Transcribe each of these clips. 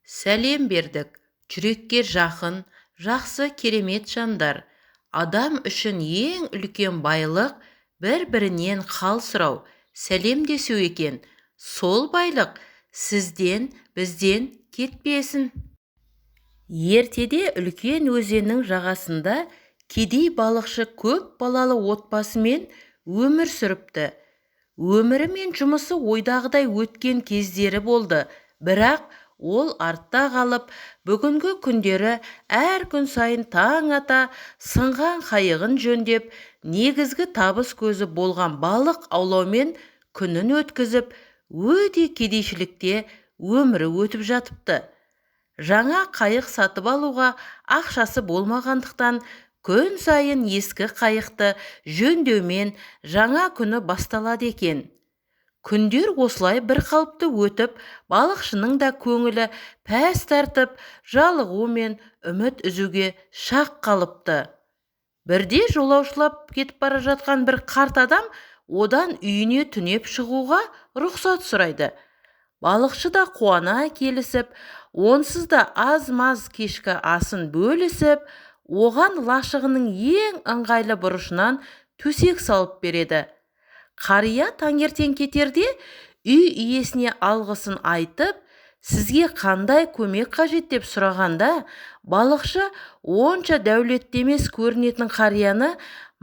Сәлем бердік. Жүрекке жақын, жақсы керемет жандар. Адам үшін ең үлкен байлық бір-бірінен хал сұрау, сәлемдесу екен. Сол байлық сізден, бізден кетпесін. Ертеде үлкен өзеннің жағасында кедей балықшы көп балалы отбасымен өмір сүріпті. Өмірі мен жұмысы ойдағыдай өткен кездері болды, бірақ ол артта қалып, бүгінгі күндері әр күн сайын таң ата сынған қайығын жөндеп, негізгі табыс көзі болған балық аулаумен күнін өткізіп, өте кедейшілікте өмірі өтіп жатыпты. Жаңа қайық сатып алуға ақшасы болмағандықтан, күн сайын ескі қайықты жөндеумен жаңа күні басталады екен. Күндер осылай бір қалыпты өтіп, балықшының да көңілі пәс тартып, жалығу мен үміт үзуге шақ қалыпты. Бірде жолаушылап кетіп бара жатқан бір қарт адам одан үйіне түнеп шығуға рұқсат сұрайды. Балықшы да қуана келісіп, онсыз да аз-маз кешкі асын бөлісіп, оған лашығының ең ыңғайлы бұрышынан төсек салып береді. Қария таңертең кетерде үй иесіне алғысын айтып, сізге қандай көмек қажет деп сұрағанда, балықшы онша дәулетті емес көрінетін қарияны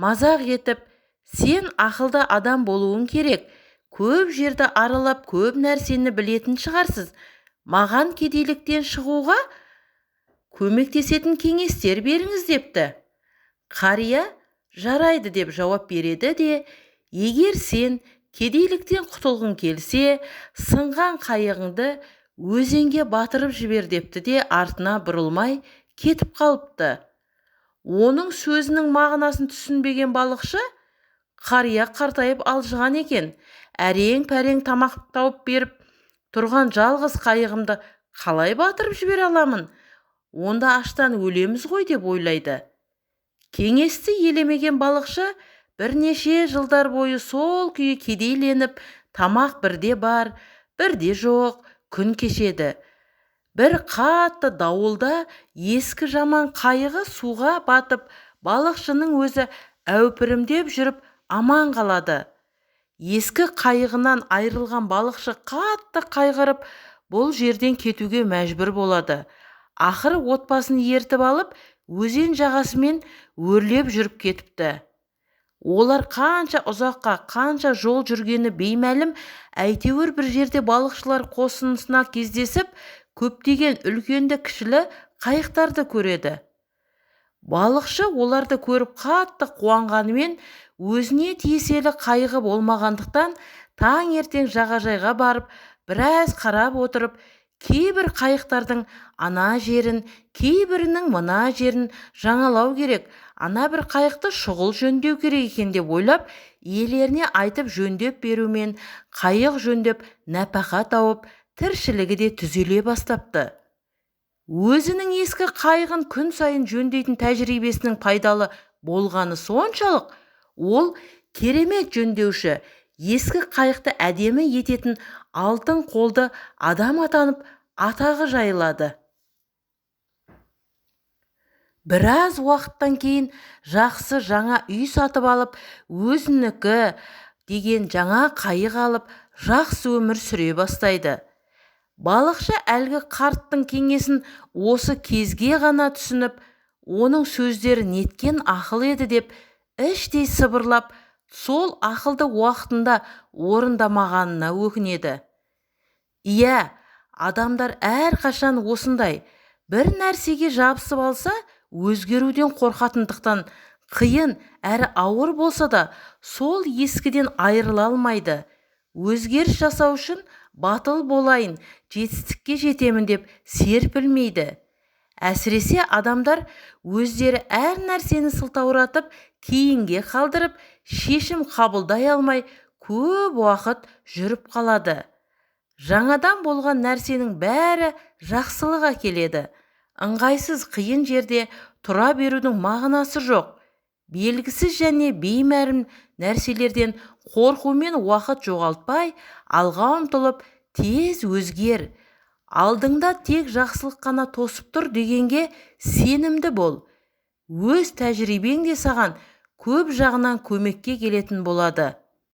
мазақ етіп, сен ақылды адам болуың керек, көп жерді аралап көп нәрсені білетін шығарсыз, маған кедейліктен шығуға көмектесетін кеңестер беріңіз депті. Қария жарайды деп жауап береді де, егер сен кедейліктен құтылғың келсе, сынған қайығыңды өзенге батырып жібер депті де артына бұрылмай кетіп қалыпты. Оның сөзінің мағынасын түсінбеген балықшы, қария қартайып алжыған екен, әрең-пәрең тамақ тауып беріп тұрған жалғыз қайығымды қалай батырып жібере аламын? Онда аштан өлеміз ғой деп ойлайды. Кеңесті елемеген балықшы бірнеше жылдар бойы сол күйі кедейленіп, тамақ бірде бар, бірде жоқ, күн кешеді. Бір қатты дауылда ескі жаман қайығы суға батып, балықшының өзі әупірімдеп жүріп аман қалады. Ескі қайығынан айырылған балықшы қатты қайғырып, бұл жерден кетуге мәжбүр болады. Ақыры отбасын ертіп алып, өзен жағасымен өрлеп жүріп кетіпті. Олар қанша ұзаққа, қанша жол жүргені беймәлім, әйтеуір бір жерде балықшылар қосынысына кездесіп, көптеген үлкенді кішілі қайықтарды көреді. Балықшы оларды көріп қатты қуанғанымен, өзіне тиеселі қайығы болмағандықтан, таңертең жағажайға барып, біраз қарап отырып, кейбір қайықтардың ана жерін, кейбірінің мына жерін жаңалау керек, ана бір қайықты шұғыл жөндеу керек екен деп ойлап, иелеріне айтып жөндеп берумен қайық жөндеп нәпақа тауып, тіршілігі де түзеле бастапты. Өзінің ескі қайығын күн сайын жөндейтін тәжірибесінің пайдалы болғаны соншалық, ол керемет жөндеуші, ескі қайықты әдемі ететін алтын қолды адам атанып, атағы жайылады. Біраз уақыттан кейін жақсы жаңа үй сатып алып, өзінікі деген жаңа қайық алып, жақсы өмір сүре бастайды. Балықшы әлгі қарттың кеңесін осы кезге ғана түсініп, оның сөздері неткен ақыл еді деп, іштей сыбырлап, сол ақылды уақытында орындамағанына өкінеді. Иә, адамдар әрқашан осындай, бір нәрсеге жабысып алса, өзгеруден қорқатындықтан, қиын әрі ауыр болса да, сол ескіден айырыла алмайды. Өзгеріс жасау үшін батыл болайын, жетістікке жетемін деп серпілмейді. Әсіресе адамдар өздері әр нәрсені сылтауратып, кейінге қалдырып, шешім қабылдай алмай, көп уақыт жүріп қалады. Жаңадан болған нәрсенің бәрі жақсылық әкеледі. Ыңғайсыз қиын жерде тұра берудің мағынасы жоқ. Белгісіз және беймәлім нәрселерден қорқумен уақыт жоғалтпай, алға ұмтылып, тез өзгер. Алдыңда тек жақсылық қана тосып тұр дегенге сенімді бол. Өз тәжірибең де саған көп жағынан көмекке келетін болады.